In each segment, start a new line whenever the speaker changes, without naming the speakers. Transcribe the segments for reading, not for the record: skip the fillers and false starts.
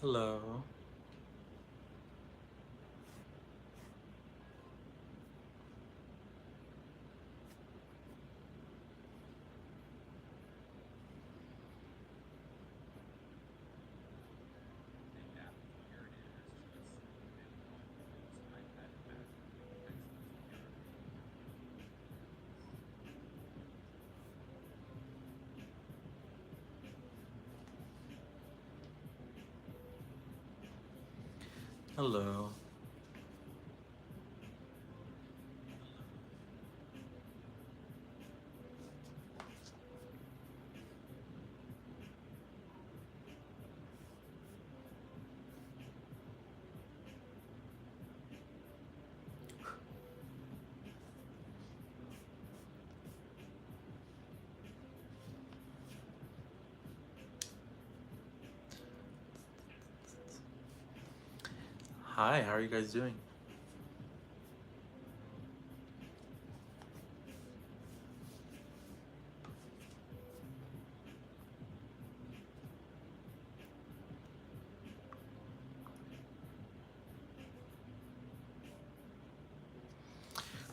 Hello. Hello. Hi, how are you guys doing?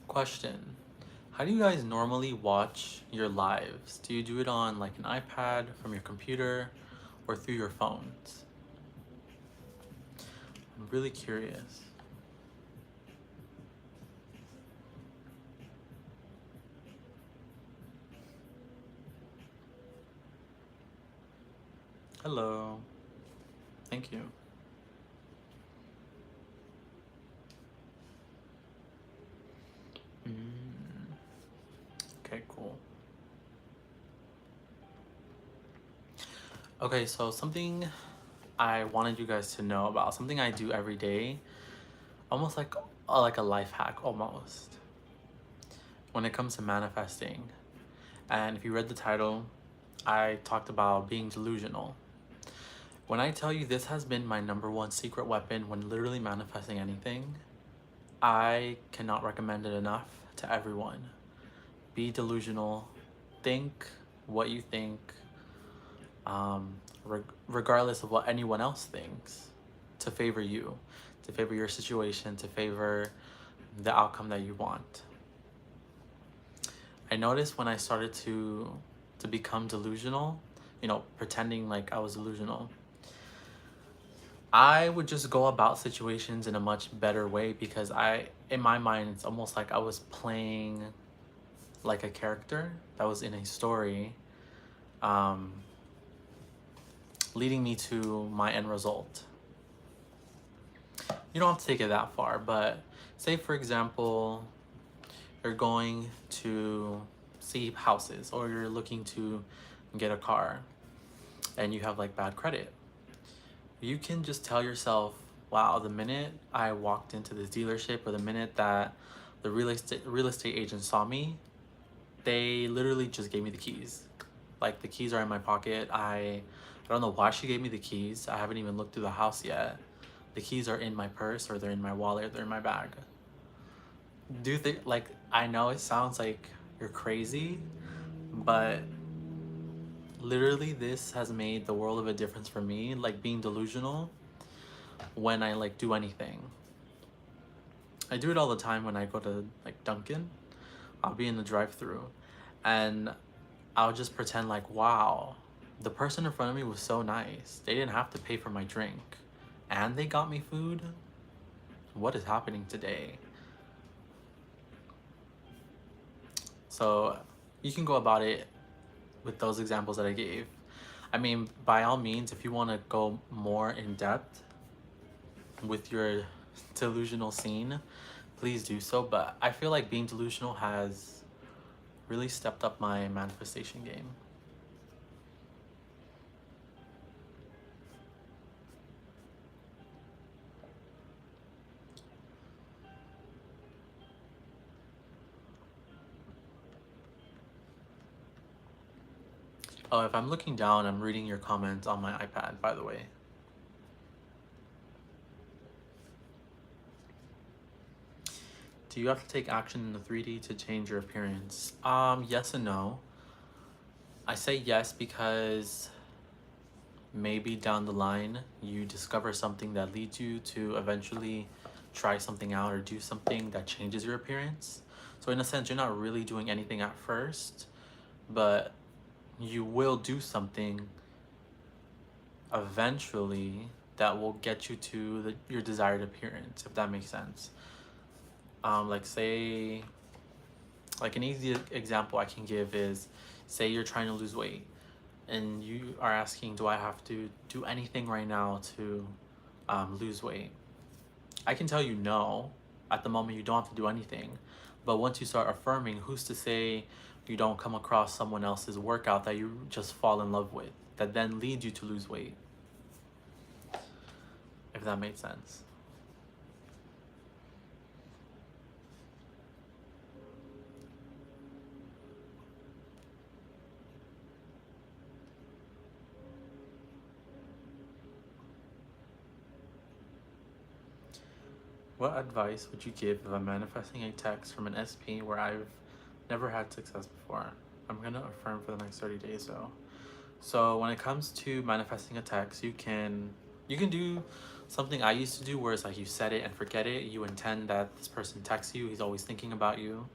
Question. How do you guys normally watch your lives? Do you do it on like an iPad, from your computer, or through your phones? I'm really curious. Hello. Thank you. Mm, okay, cool. Okay, so something I wanted you guys to know about, something I do every day, almost like a life hack almost, when it comes to manifesting. And if you read the title, I talked about being delusional. When I tell you this has been my number one secret weapon when literally manifesting anything, I cannot recommend it enough to everyone. Be delusional. Think what you think, regardless of what anyone else thinks, to favor you, to favor your situation, to favor the outcome that you want. I noticed when I started to become delusional, pretending like I was delusional, I would just go about situations in a much better way because in my mind, it's almost like I was playing like a character that was in a story, um, leading me to my end result. You don't have to take it that far, but say for example, you're going to see houses or you're looking to get a car and you have like bad credit. You can just tell yourself, wow, the minute I walked into this dealership or the minute that the real estate agent saw me, they literally just gave me the keys. Like the keys are in my pocket. I don't know why she gave me the keys. I haven't even looked through the house yet. The keys are in my purse or they're in my wallet or they're in my bag. Do you think, like, I know it sounds like you're crazy, but literally this has made the world of a difference for me, like being delusional when I like do anything. I do it all the time when I go to like Dunkin'. I'll be in the drive-through and I'll just pretend like, wow, the person in front of me was so nice. They didn't have to pay for my drink and they got me food. What is happening today? So you can go about it with those examples that I gave. I mean, by all means, if you want to go more in depth with your delusional scene, please do so. But I feel like being delusional has really stepped up my manifestation game. Oh, if I'm looking down, I'm reading your comments on my iPad, by the way. Do you have to take action in the 3D to change your appearance? Yes and no. I say yes because maybe down the line you discover something that leads you to eventually try something out or do something that changes your appearance. So in a sense, you're not really doing anything at first, but you will do something eventually that will get you to your desired appearance, if that makes sense. Like say, like an easy example I can give is, say you're trying to lose weight and you are asking, do I have to do anything right now to lose weight? I can tell you no. At the moment, you don't have to do anything. But once you start affirming, who's to say you don't come across someone else's workout that you just fall in love with, that then leads you to lose weight? If that made sense. What advice would you give if I'm manifesting a text from an SP where I've never had success before? I'm gonna affirm for the next 30 days though. So when it comes to manifesting a text, you can do something I used to do where it's like you set it and forget it. You intend that this person texts you, he's always thinking about you,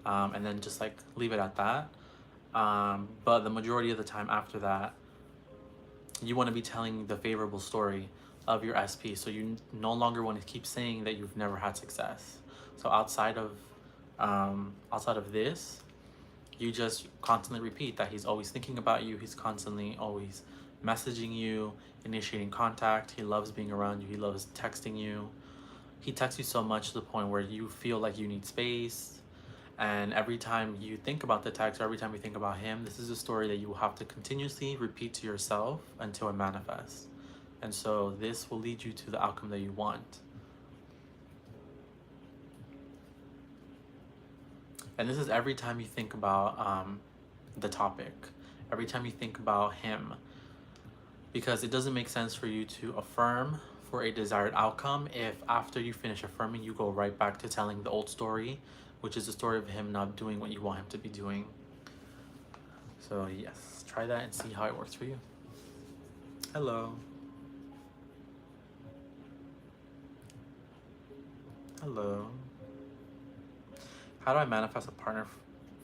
and then just like leave it at that. But the majority of the time after that, you want to be telling the favorable story of your SP. So you no longer want to keep saying that you've never had success. So outside of this, you just constantly repeat that he's always thinking about you. He's constantly always messaging you, initiating contact. He loves being around you. He loves texting you. He texts you so much to the point where you feel like you need space. And every time you think about the text, or every time you think about him, this is a story that you will have to continuously repeat to yourself until it manifests. And so this will lead you to the outcome that you want. And this is every time you think about the topic, every time you think about him, because it doesn't make sense for you to affirm for a desired outcome if after you finish affirming, you go right back to telling the old story, which is the story of him not doing what you want him to be doing. So yes, try that and see how it works for you. Hello. Hello. How do I manifest a partner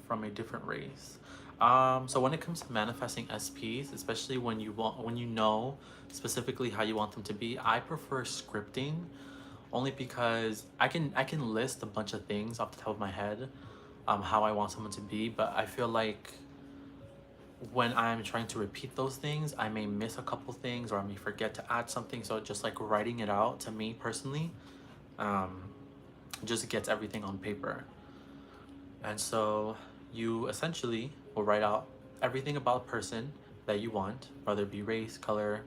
from a different race? So when it comes to manifesting SPs, especially when you know specifically how you want them to be, I prefer scripting, only because I can list a bunch of things off the top of my head, how I want someone to be, but I feel like when I'm trying to repeat those things, I may miss a couple things or I may forget to add something. So just like writing it out, to me personally, just gets everything on paper. And so you essentially will write out everything about a person that you want, whether it be race, color,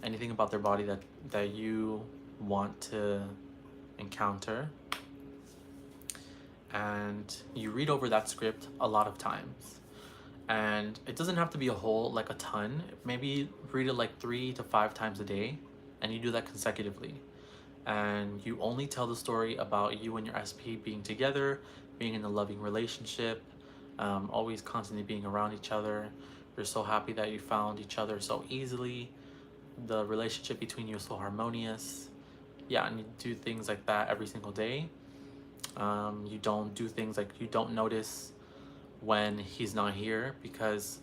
anything about their body that you want to encounter. And you read over that script a lot of times. And it doesn't have to be a whole, like a ton. Maybe read it like 3 to 5 times a day, and you do that consecutively. And you only tell the story about you and your SP being together, being in a loving relationship, always constantly being around each other. You're so happy that you found each other so easily. The relationship between you is so harmonious. Yeah, and you do things like that every single day. You don't do things like, you don't notice when he's not here, because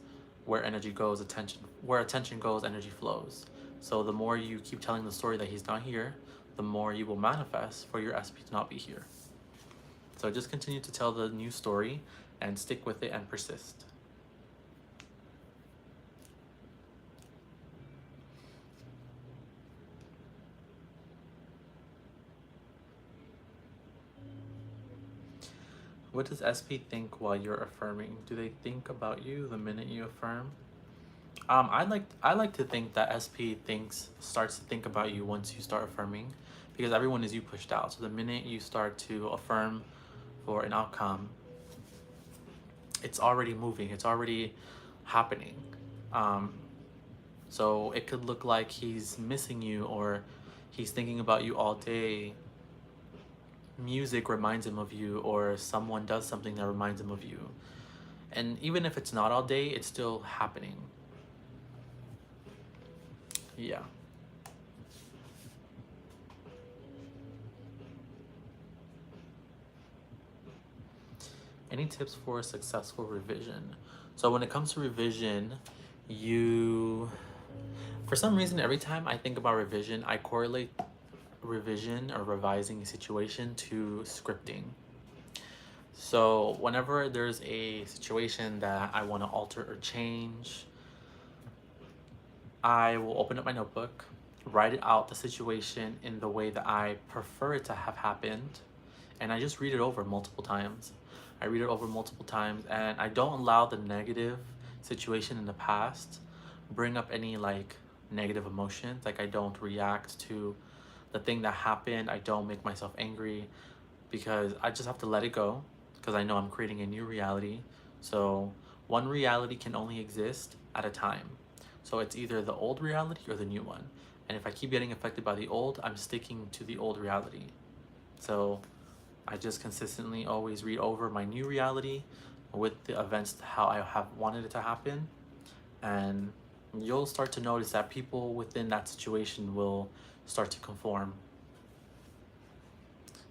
where attention goes, energy flows. So the more you keep telling the story that he's not here, the more you will manifest for your SP to not be here. So just continue to tell the new story and stick with it and persist. What does SP think while you're affirming? Do they think about you the minute you affirm? I like to think that SP starts to think about you once you start affirming, because everyone is you pushed out. So the minute you start to affirm for an outcome, it's already moving, it's already happening. So it could look like he's missing you, or he's thinking about you all day. Music reminds him of you, or someone does something that reminds him of you. And even if it's not all day, it's still happening. yeah. Any tips for a successful revision? So when it comes to revision, you, for some reason, every time I think about revision, I correlate revision or revising a situation to scripting. So whenever there's a situation that I want to alter or change, I will open up my notebook, write it out the situation in the way that I prefer it to have happened, and I just read it over multiple times. I read it over multiple times, and I don't allow the negative situation in the past bring up any like negative emotions. Like I don't react to the thing that happened. I don't make myself angry because I just have to let it go because I know I'm creating a new reality. So one reality can only exist at a time. So it's either the old reality or the new one. And if I keep getting affected by the old, I'm sticking to the old reality. So I just consistently always read over my new reality with the events how I have wanted it to happen. And you'll start to notice that people within that situation will start to conform.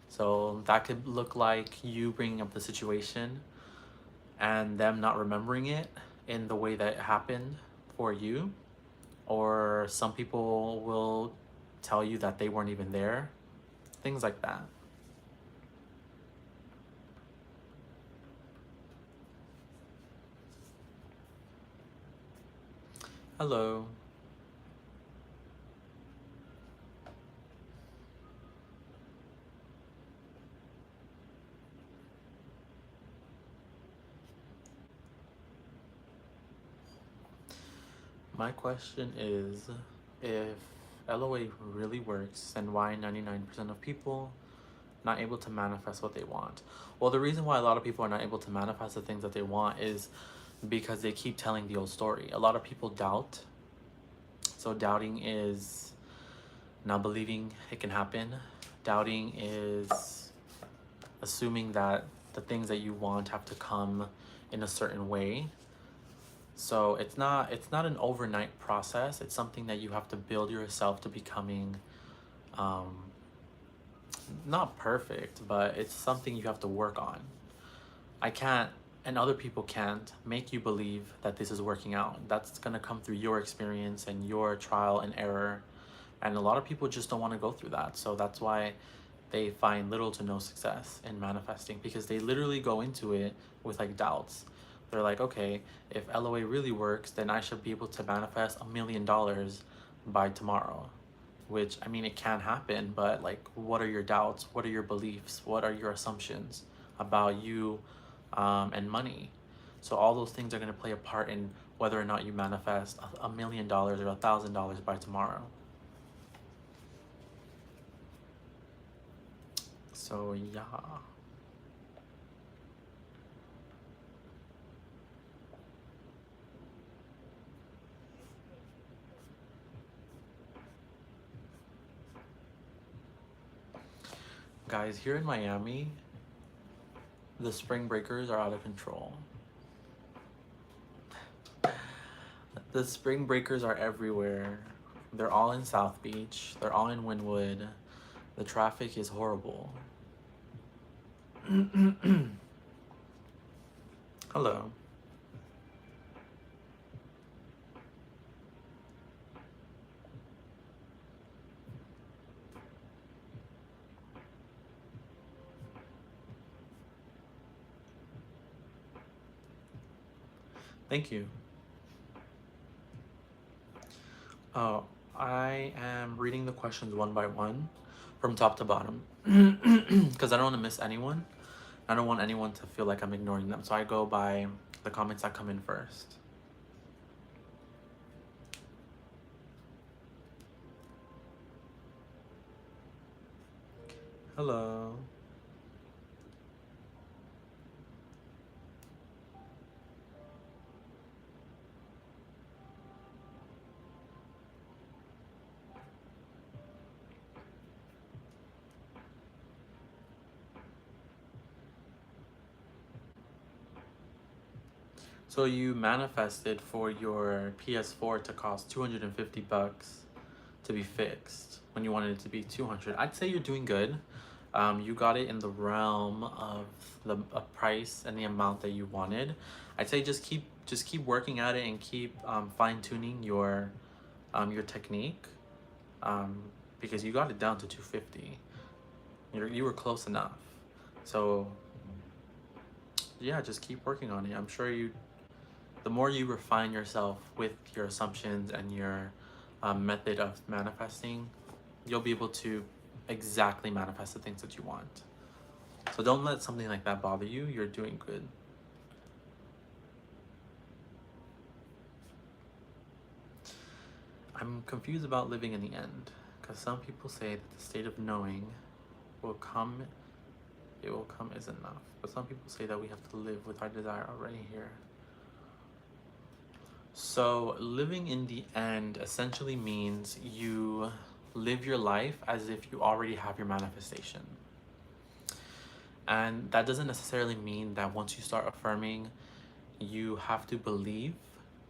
So that could look like you bringing up the situation and them not remembering it in the way that it happened for you. Or some people will tell you that they weren't even there. Things like that. Hello. My question is, if LOA really works, then why 99% of people not able to manifest what they want? Well, the reason why a lot of people are not able to manifest the things that they want is because they keep telling the old story. A lot of people doubt. So doubting is not believing it can happen. Doubting is assuming that the things that you want have to come in a certain way. So it's not an overnight process. It's something that you have to build yourself to becoming um, not perfect, but it's something you have to work on. I can't, and other people can't make you believe that this is working out. That's gonna come through your experience and your trial and error. And a lot of people just don't want to go through that. So that's why they find little to no success in manifesting, because they literally go into it with like doubts. They're like, okay, if LOA really works, then I should be able to manifest $1 million by tomorrow. Which, I mean, it can happen, but like, what are your doubts? What are your beliefs? What are your assumptions about you and money? So all those things are going to play a part in whether or not you manifest $1 million or $1,000 by tomorrow. So yeah. Guys, here in Miami, the spring breakers are out of control. The spring breakers are everywhere. They're all in South Beach. They're all in Wynwood. The traffic is horrible. Hello. Thank you. Oh, I am reading the questions one by one from top to bottom because I don't want to miss anyone. I don't want anyone to feel like I'm ignoring them. So I go by the comments that come in first. Hello. So you manifested for your PS4 to cost $250. to be fixed when you wanted it to be 200. I'd say you're doing good. You got it in the realm of the price and the amount that you wanted. I'd say just keep working at it and keep fine-tuning your technique, because you got it down to 250. You were close enough. So yeah, just keep working on it. I'm sure the more you refine yourself with your assumptions and your method of manifesting, you'll be able to exactly manifest the things that you want. So don't let something like that bother you. You're doing good. I'm confused about living in the end, because some people say that the state of knowing will come, it will come is enough. But some people say that we have to live with our desire already here. So living in the end essentially means you live your life as if you already have your manifestation. And that doesn't necessarily mean that once you start affirming, you have to believe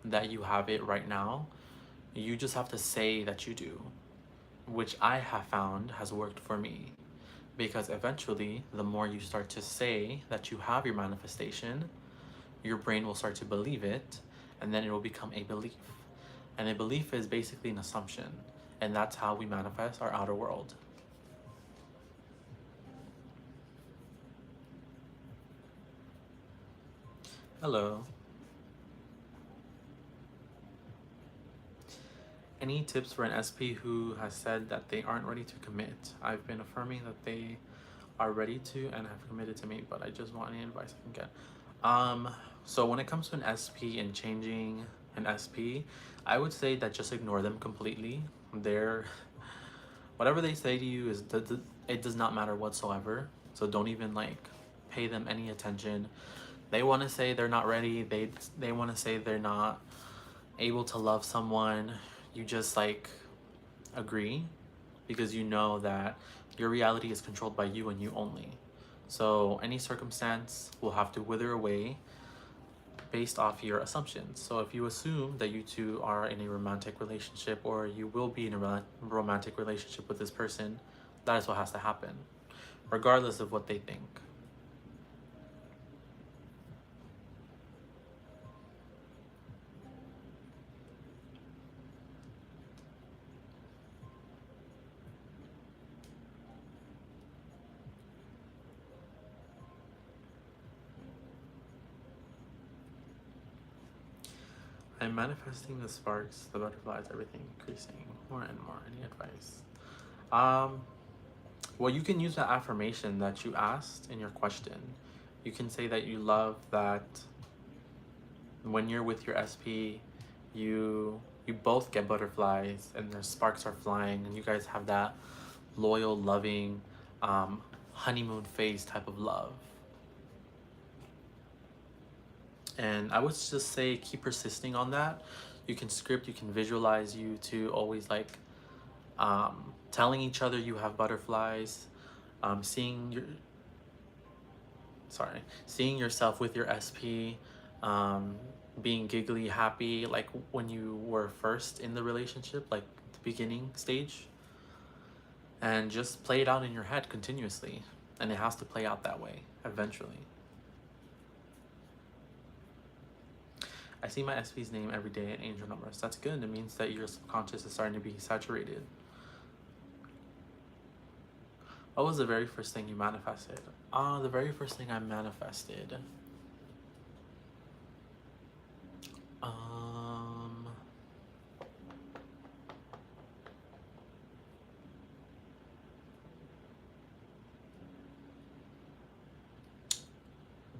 that you have it right now. You just have to say that you do, which I have found has worked for me. Because eventually, the more you start to say that you have your manifestation, your brain will start to believe it, and then it will become a belief. And a belief is basically an assumption, and that's how we manifest our outer world. Hello. Any tips for an SP who has said that they aren't ready to commit? I've been affirming that they are ready to and have committed to me, but I just want any advice I can get. So when it comes to an SP and changing an SP, I would say that just ignore them completely. Whatever they say to you it does not matter whatsoever. So don't even pay them any attention. They want to say they're not ready. They want to say they're not able to love someone. You just agree, because you know that your reality is controlled by you and you only. So any circumstance will have to wither away based off your assumptions. So if you assume that you two are in a romantic relationship, or you will be in a romantic relationship with this person, that is what has to happen, regardless of what they think. I'm manifesting the sparks, the butterflies, everything increasing more and more. Any advice? Well, you can use the affirmation that you asked in your question. You can say that you love that when you're with your SP, you both get butterflies and their sparks are flying, and you guys have that loyal, loving, honeymoon phase type of love. And I would just say keep persisting on that. You can script, you can visualize you to always telling each other you have butterflies, seeing yourself with your SP, being giggly, happy, like when you were first in the relationship, like the beginning stage. And just play it out in your head continuously. And it has to play out that way eventually. I see my SP's name every day and angel numbers. That's good. It means that your subconscious is starting to be saturated. What was the very first thing you manifested? The very first thing I manifested.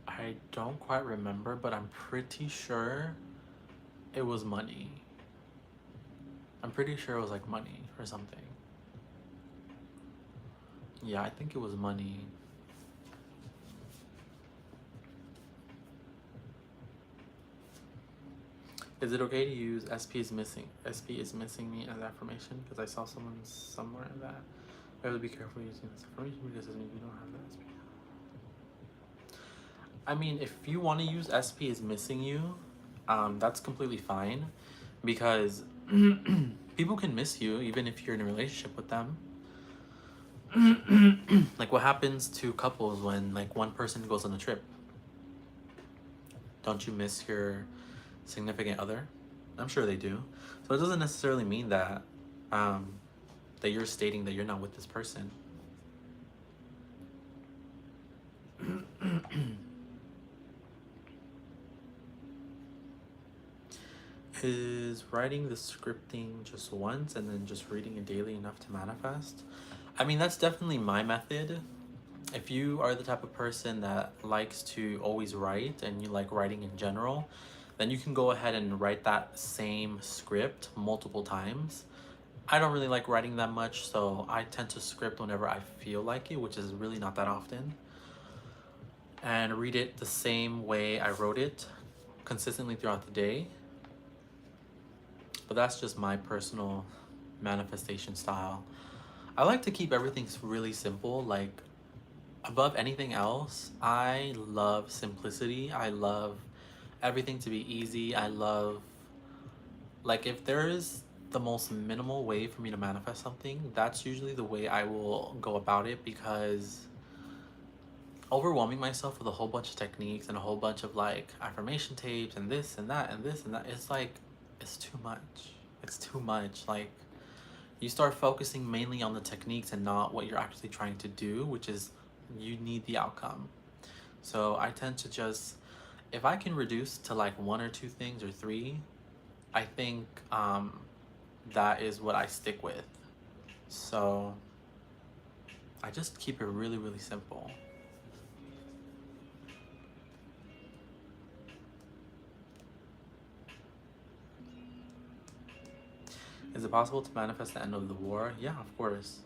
I don't quite remember, but I'm pretty sure it was money. I'm pretty sure it was like money or something. Yeah, I think it was money. Is it okay to use SP is missing me as affirmation? Because I saw someone somewhere in that. I have to be careful using this affirmation because it doesn't mean you don't have that SP. I mean, if you want to use SP is missing you, that's completely fine, because People can miss you even if you're in a relationship with them. Like what happens to couples when like one person goes on a trip? Don't you miss your significant other? I'm sure they do. So it doesn't necessarily mean that um, that you're stating that you're not with this person. Is writing the scripting just once and then just reading it daily enough to manifest? I mean, that's definitely my method. If you are the type of person that likes to always write and you like writing in general, then you can go ahead and write that same script multiple times. I don't really like writing that much, so I tend to script whenever I feel like it, which is really not that often, and read it the same way I wrote it consistently throughout the day. But that's just my personal manifestation style. I like to keep everything really simple. Like, above anything else, I love simplicity. I love everything to be easy. I love, like, if there is the most minimal way for me to manifest something, that's usually the way I will go about it, because overwhelming myself with a whole bunch of techniques and a whole bunch of like affirmation tapes and this and that and this and that, it's like, it's too much. It's too much. Like, you start focusing mainly on the techniques and not what you're actually trying to do, which is you need the outcome. So I tend to just, if I can reduce to like one or two things or three, I think that is what I stick with. So I just keep it really, really simple. Is it possible to manifest the end of the war? Yeah, of course.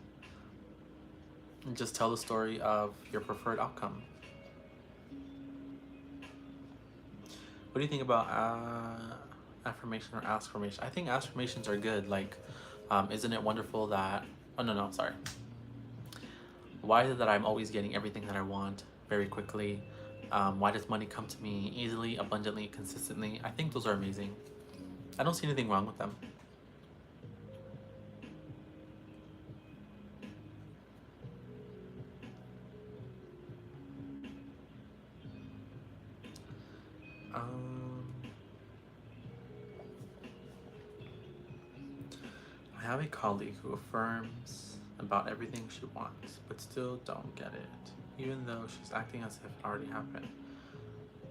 And just tell the story of your preferred outcome. What do you think about affirmation or affirmation? I think affirmations are good. Like, isn't it wonderful that... Oh, no, sorry. Why is it that I'm always getting everything that I want very quickly? Why does money come to me easily, abundantly, consistently? I think those are amazing. I don't see anything wrong with them. I have a colleague who affirms about everything she wants, but still don't get it, even though she's acting as if it already happened.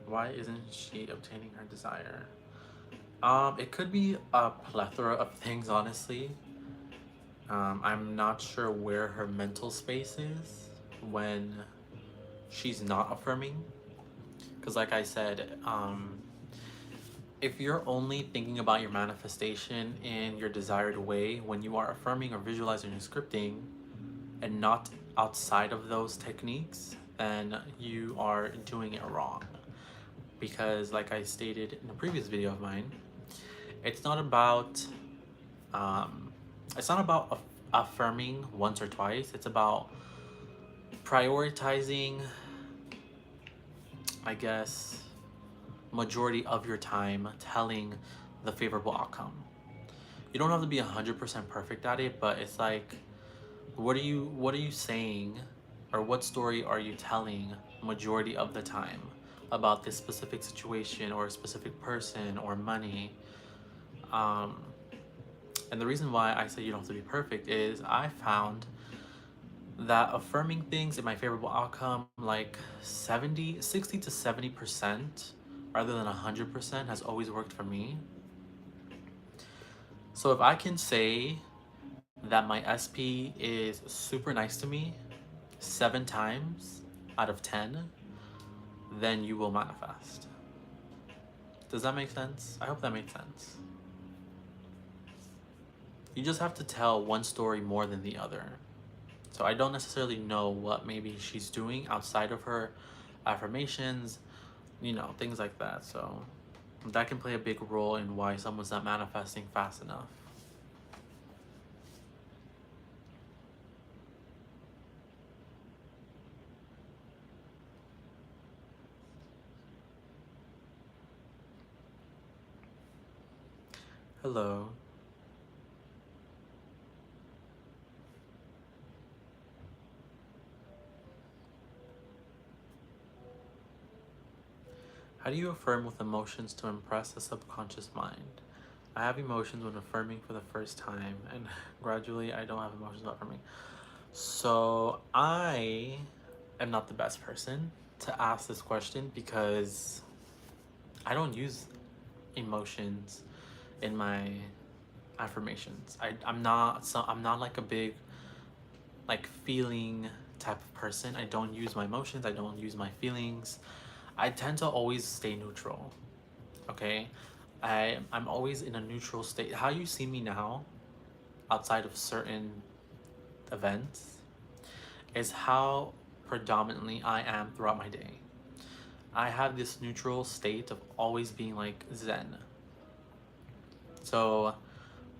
Why isn't she obtaining her desire? It could be a plethora of things, honestly. I'm not sure where her mental space is when she's not affirming. Because like I said, if you're only thinking about your manifestation in your desired way when you are affirming or visualizing and scripting, and not outside of those techniques, then you are doing it wrong. Because like I stated in a previous video of mine, it's not about affirming once or twice. It's about prioritizing, I guess, majority of your time telling the favorable outcome. You don't have to be 100% perfect at it, but it's like, what are you saying, or what story are you telling majority of the time about this specific situation or a specific person or money? And the reason why I say you don't have to be perfect is I found that affirming things in my favorable outcome, like 60 to 70% rather than 100%, has always worked for me. So if I can say that my SP is super nice to me 7 times out of 10, then you will manifest. Does that make sense? I hope that makes sense. You just have to tell one story more than the other. So I don't necessarily know what maybe she's doing outside of her affirmations, things like that. So that can play a big role in why someone's not manifesting fast enough. Hello. How do you affirm with emotions to impress the subconscious mind? I have emotions when affirming for the first time, and gradually I don't have emotions while affirming. So I am not the best person to ask this question because I don't use emotions in my affirmations. I'm not like a big like feeling type of person. I don't use my emotions, I don't use my feelings. I tend to always stay neutral. Okay? I'm always in a neutral state. How you see me now, outside of certain events, is how predominantly I am throughout my day. I have this neutral state of always being like zen. So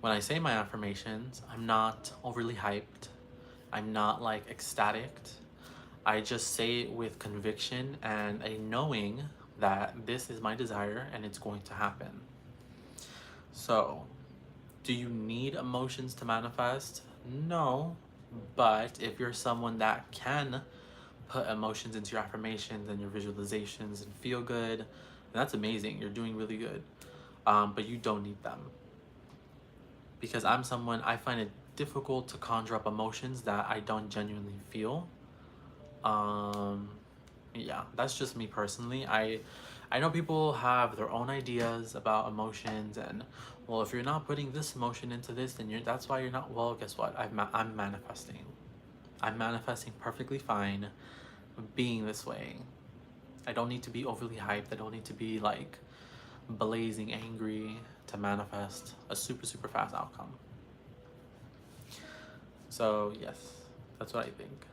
when I say my affirmations, I'm not overly hyped. I'm not like ecstatic. I just say it with conviction and a knowing that this is my desire and it's going to happen. So, do you need emotions to manifest? No, but if you're someone that can put emotions into your affirmations and your visualizations and feel good, that's amazing. You're doing really good. But you don't need them. Because I'm someone, I find it difficult to conjure up emotions that I don't genuinely feel. Um, yeah, that's just me personally. I know people have their own ideas about emotions and well, if you're not putting this emotion into this, then that's why you're not. Well, guess what? I'm manifesting. I'm manifesting perfectly fine being this way. I don't need to be overly hyped. I don't need to be like blazing angry to manifest a super fast outcome. So, yes, that's what I think.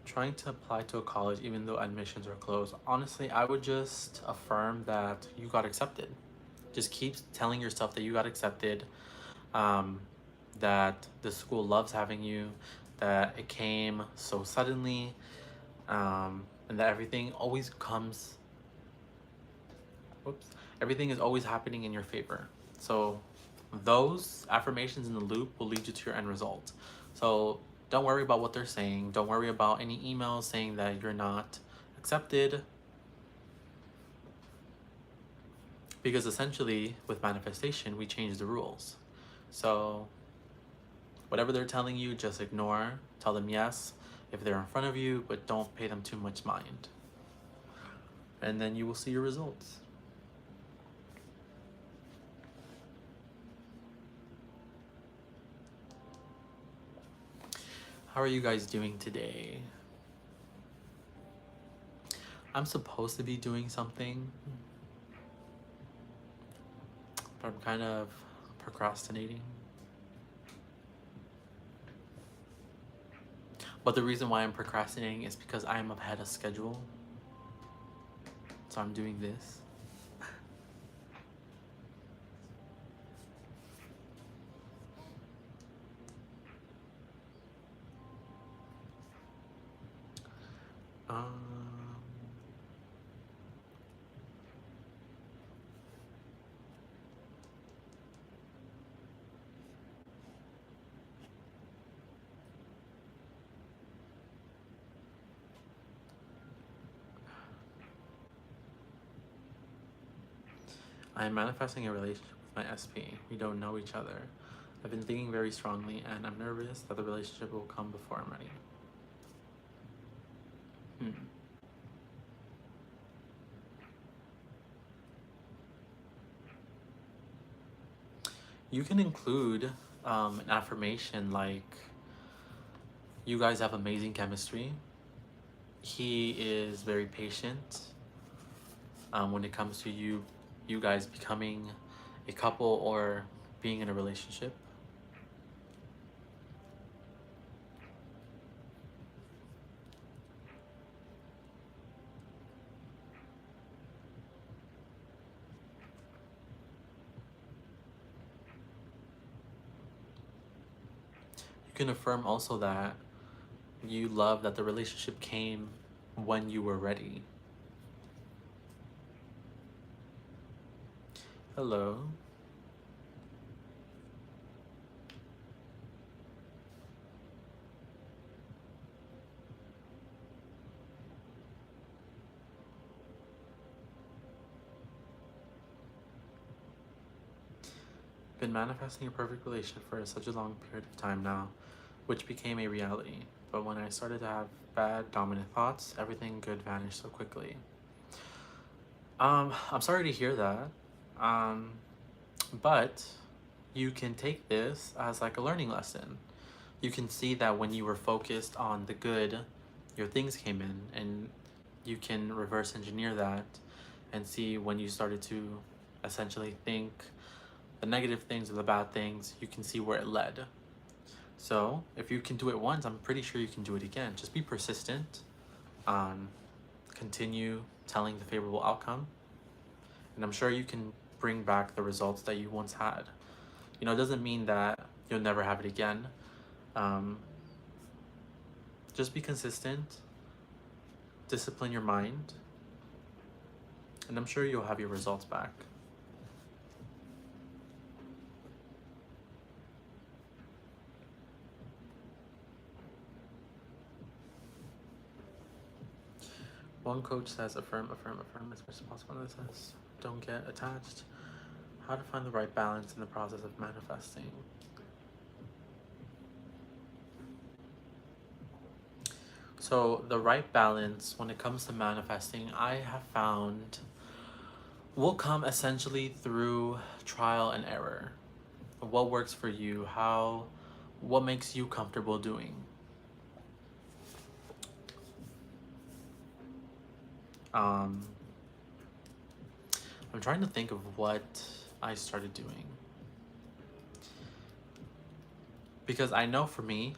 Trying to apply to a college even though admissions are closed. Honestly, I would just affirm that you got accepted. Just keep telling yourself that you got accepted, um, that the school loves having you, that it came so suddenly, and that everything always comes, whoops, everything is always happening in your favor. So those affirmations in the loop will lead you to your end result. So don't worry about what they're saying. Don't worry about any emails saying that you're not accepted. Because essentially, with manifestation, we change the rules. So whatever they're telling you, just ignore. Tell them yes if they're in front of you, but don't pay them too much mind. And then you will see your results. How are you guys doing today? I'm supposed to be doing something, but I'm kind of procrastinating. But the reason why I'm procrastinating is because I am ahead of schedule. So I'm doing this. Um, I am manifesting a relationship with my SP. We don't know each other. I've been thinking very strongly, and I'm nervous that the relationship will come before I'm ready. You can include an affirmation like, you guys have amazing chemistry. He is very patient when it comes to you guys becoming a couple or being in a relationship. You can affirm also that you love that the relationship came when you were ready. Hello. Been manifesting a perfect relationship for such a long period of time now, which became a reality. But when I started to have bad, dominant thoughts, everything good vanished so quickly. I'm sorry to hear that. Um, but you can take this as like a learning lesson. You can see that when you were focused on the good, your things came in, and you can reverse engineer that and see when you started to essentially think the negative things or the bad things, you can see where it led. So if you can do it once, I'm pretty sure you can do it again. Just be persistent. Um, Continue telling the favorable outcome, and I'm sure you can bring back the results that you once had. You know, it doesn't mean that you'll never have it again. Um, just be consistent, discipline your mind, and I'm sure you'll have your results back. One coach says affirm, affirm, affirm as much as possible. Another says don't get attached. How to find the right balance in the process of manifesting. So the right balance when it comes to manifesting, I have found, will come essentially through trial and error. What works for you? What makes you comfortable doing? Um, I'm trying to think of what I started doing. Because I know for me,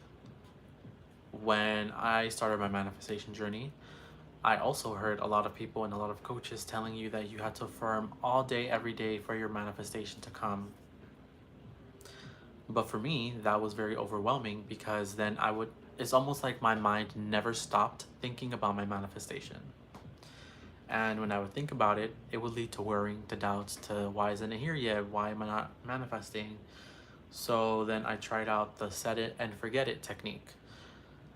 when I started my manifestation journey, I also heard a lot of people and a lot of coaches telling you that you had to affirm all day, every day for your manifestation to come. But for me, that was very overwhelming because then it's almost like my mind never stopped thinking about my manifestation. And when I would think about it, it would lead to worrying, to doubts, to why isn't it here yet? Why am I not manifesting? So then I tried out the set it and forget it technique.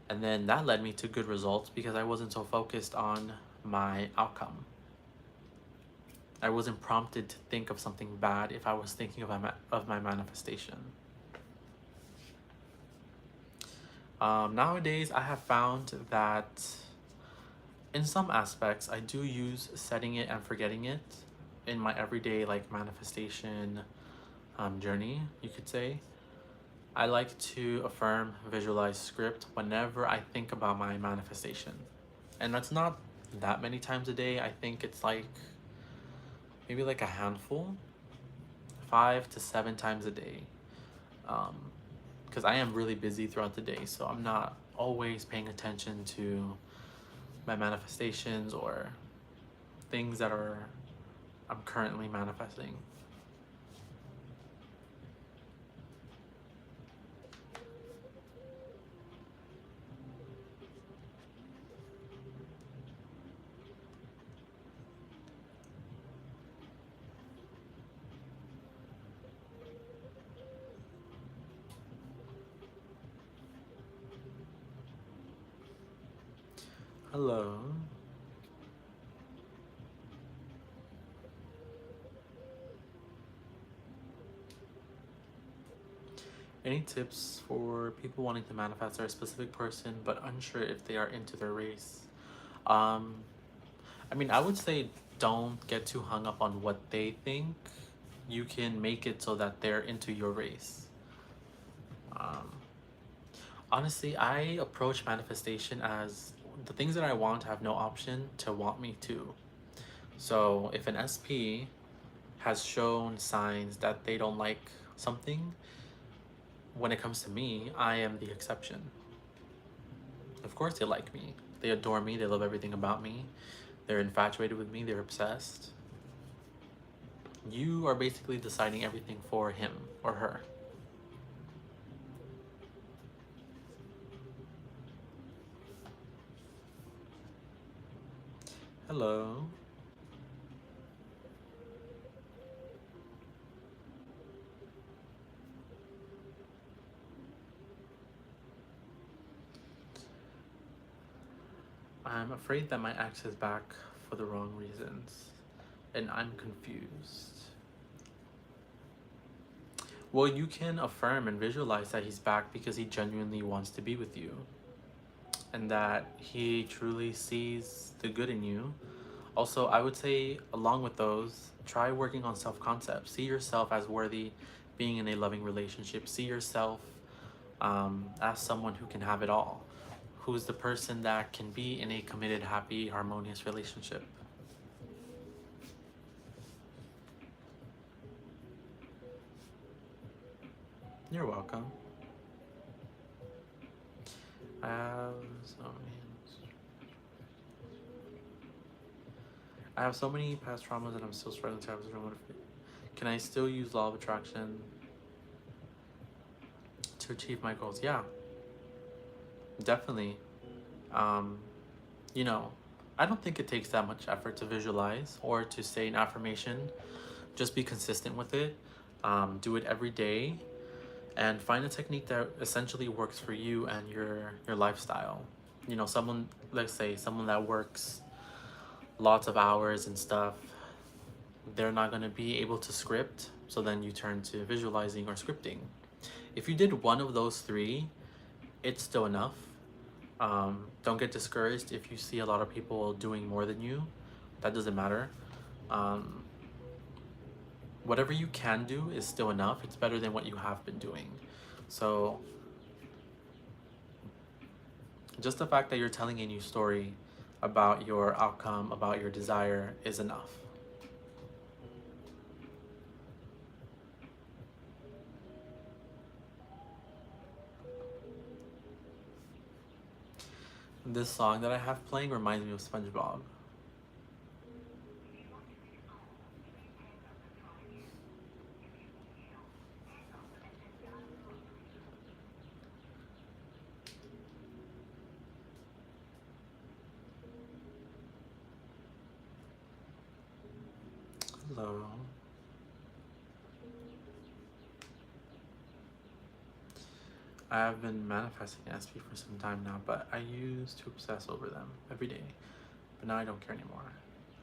And then that led me to good results because I wasn't so focused on my outcome. I wasn't prompted to think of something bad if I was thinking of my manifestation. Nowadays, I have found that in some aspects, I do use setting it and forgetting it in my everyday like manifestation journey, you could say. I like to affirm, visualize, script whenever I think about my manifestation. And that's not that many times a day. I think it's like maybe like a handful, 5 to 7 times a day. Because I am really busy throughout the day, so I'm not always paying attention to my manifestations or things that I'm currently manifesting. Hello. Any tips for people wanting to manifest their specific person but unsure if they are into their race? Um, I mean, I would say don't get too hung up on what they think. You can make it so that they're into your race. Um, Honestly, I approach manifestation as the things that I want have no option to want me to. So if an SP has shown signs that they don't like something, when it comes to me, I am the exception. Of course, they like me. They adore me. They love everything about me. They're infatuated with me. They're obsessed. You are basically deciding everything for him or her. Hello. I'm afraid that my ex is back for the wrong reasons, and I'm confused. Well, you can affirm and visualize that he's back because he genuinely wants to be with you, and that he truly sees the good in you. Also, I would say, along with those, try working on self concept. See yourself as worthy being in a loving relationship. See yourself as someone who can have it all, who's the person that can be in a committed, happy, harmonious relationship. You're welcome. I have so many. I have so many past traumas that I'm still struggling to have. Can I still use law of attraction to achieve my goals? Yeah, definitely. Um, you know, I don't think it takes that much effort to visualize or to say an affirmation. Just be consistent with it. Do it every day, and find a technique that essentially works for you and your lifestyle. You know, someone, let's say someone that works lots of hours and stuff, they're not going to be able to script, so then you turn to visualizing or scripting. If you did one of those three, it's still enough. Don't get discouraged if you see a lot of people doing more than you. That doesn't matter. Whatever you can do is still enough. It's better than what you have been doing. So just the fact that you're telling a new story about your outcome, about your desire, is enough. This song that I have playing reminds me of SpongeBob. Hello. I have been manifesting SP for some time now, but I used to obsess over them every day. But now I don't care anymore.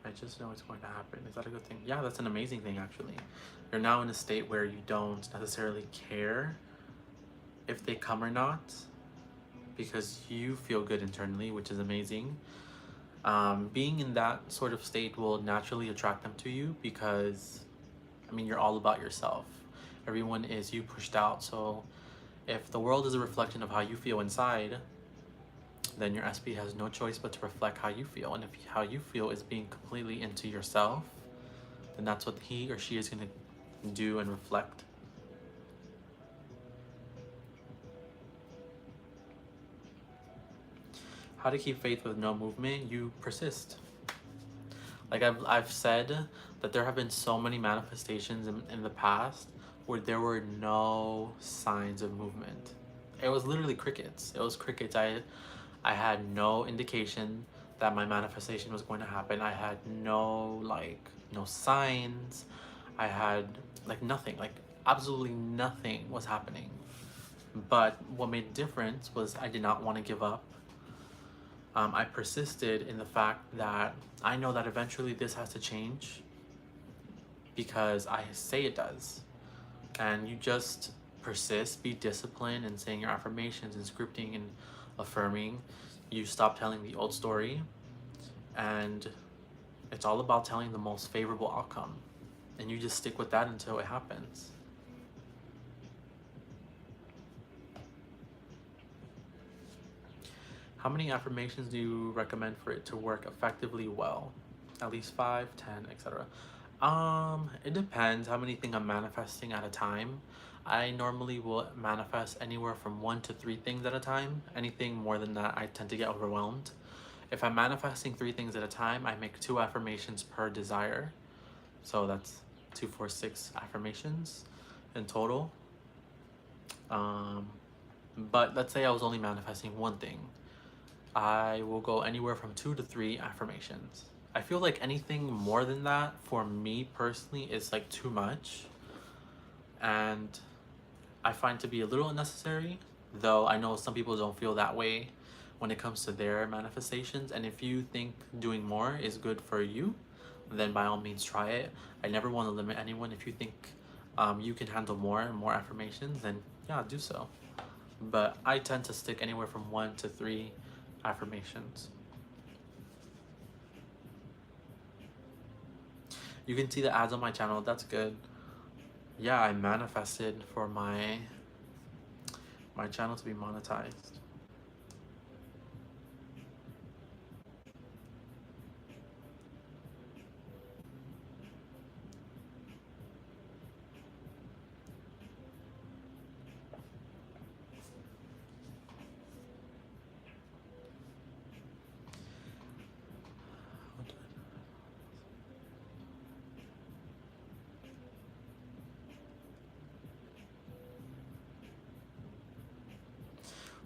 I just know it's going to happen. Is that a good thing? Yeah, that's an amazing thing, actually. You're now in a state where you don't necessarily care if they come or not, because you feel good internally, which is amazing. Being in that sort of state will naturally attract them to you because, I mean, you're all about yourself. Everyone is you pushed out. So if the world is a reflection of how you feel inside, then your SP has no choice but to reflect how you feel. And if how you feel is being completely into yourself, then that's what he or she is going to do and reflect. How to keep faith with no movement? You persist. Like I've said that there have been so many manifestations in the past where there were no signs of movement. It was literally crickets. It was crickets. I had no indication that my manifestation was going to happen. I had no signs. I had nothing, absolutely nothing was happening. But what made a difference was I did not want to give up. I persisted in the fact that I know that eventually this has to change because I say it does. And you just persist, be disciplined in saying your affirmations and scripting and affirming. You stop telling the old story, and it's all about telling the most favorable outcome. And you just stick with that until it happens. How many affirmations do you recommend for it to work effectively well? At least 5, 10, etc. It depends how many things I'm manifesting at a time. I normally will manifest anywhere from 1 to 3 things at a time. Anything more than that, I tend to get overwhelmed. If I'm manifesting 3 things at a time, I make 2 affirmations per desire. So that's 2, 4, 6 affirmations in total. But let's say I was only manifesting 1 thing. I will go anywhere from 2 to 3 affirmations. I feel like anything more than that, for me personally, is too much. And I find to be a little unnecessary, though I know some people don't feel that way when it comes to their manifestations. And if you think doing more is good for you, then by all means try it. I never want to limit anyone. If you think you can handle more and more affirmations, then yeah, do so. But I tend to stick anywhere from 1 to 3 affirmations. You can see the ads on my channel. That's good. Yeah, I manifested for my channel to be monetized.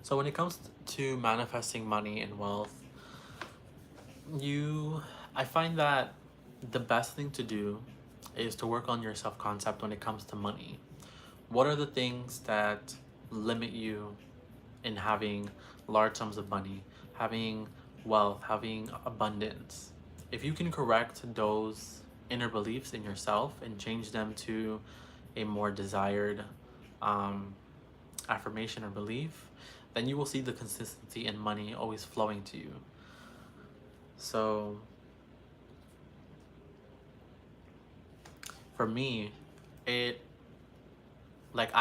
So when it comes to manifesting money and wealth, I find that the best thing to do is to work on your self-concept when it comes to money. What are the things that limit you in having large sums of money, having wealth, having abundance? If you can correct those inner beliefs in yourself and change them to a more desired affirmation or belief, then you will see the consistency in money always flowing to you. So for me, I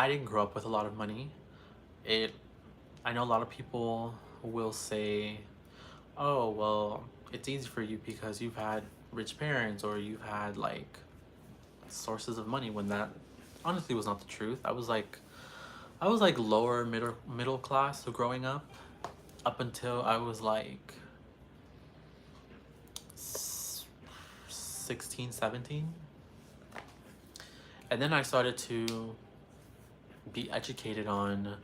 didn't grow up with a lot of money. I know a lot of people will say, oh, well, it's easy for you because you've had rich parents or you've had like sources of money, when that honestly was not the truth. I was like lower middle class growing up until I was like 16, 17. And then I started to be educated on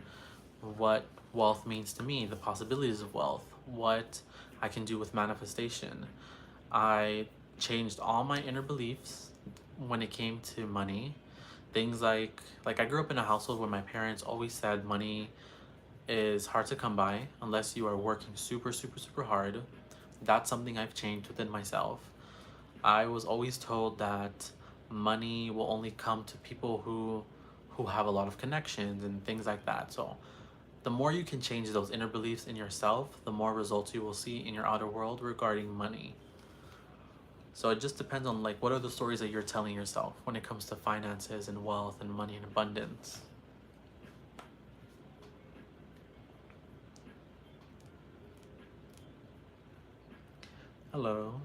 what wealth means to me, the possibilities of wealth, what I can do with manifestation. I changed all my inner beliefs when it came to money. Things like I grew up in a household where my parents always said money is hard to come by unless you are working super, super, super hard. That's something I've changed within myself. I was always told that money will only come to people who have a lot of connections and things like that. So the more you can change those inner beliefs in yourself, the more results you will see in your outer world regarding money. So it just depends on like what are the stories that you're telling yourself when it comes to finances and wealth and money and abundance. Hello.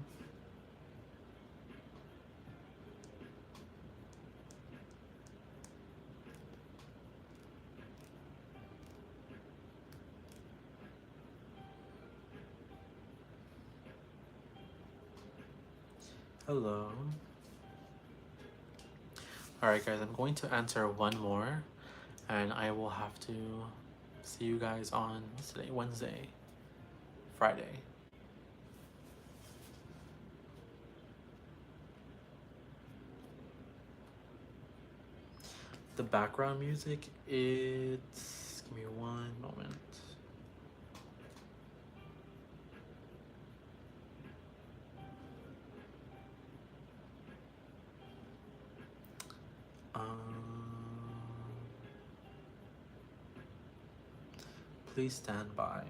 Hello. Alright guys, I'm going to answer one more and I will have to see you guys on, what's today? Wednesday. Friday. The background music, it's, give me one moment. Please stand by.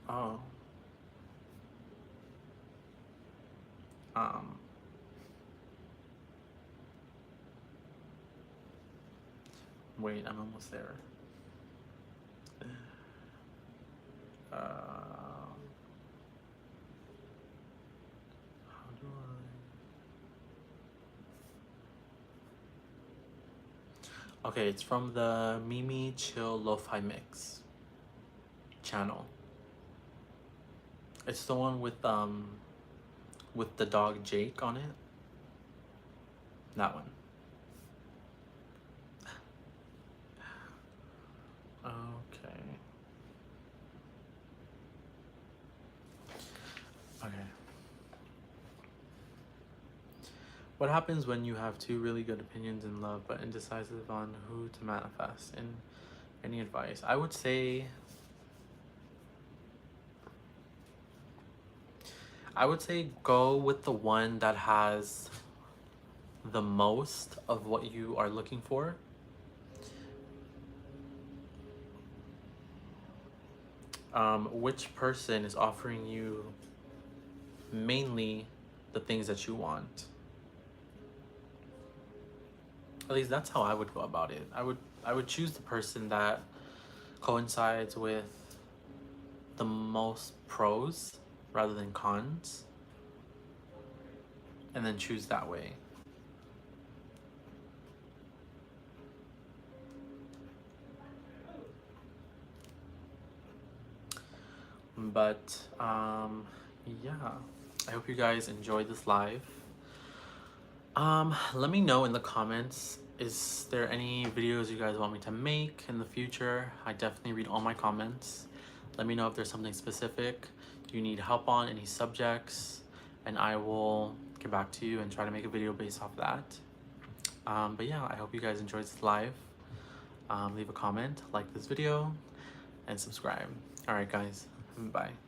Oh. Wait, I'm almost there. How do I? Okay, it's from the Mimi Chill Lo-Fi Mix channel. It's the one with with the dog Jake on it. That one. Okay. Okay. What happens when you have two really good opinions in love but indecisive on who to manifest? In any advice? I would say go with the one that has the most of what you are looking for. Which person is offering you mainly the things that you want? At least that's how I would go about it. I would choose the person that coincides with the most pros rather than cons, and then choose that way. But yeah, I hope you guys enjoyed this live. Let me know in the comments, is there any videos you guys want me to make in the future? I definitely read all my comments. Let me know if there's something specific you need help on, any subjects, and I will get back to you and try to make a video based off that. But yeah, I hope you guys enjoyed this live. Leave a comment, like this video, and subscribe. All right, guys, bye.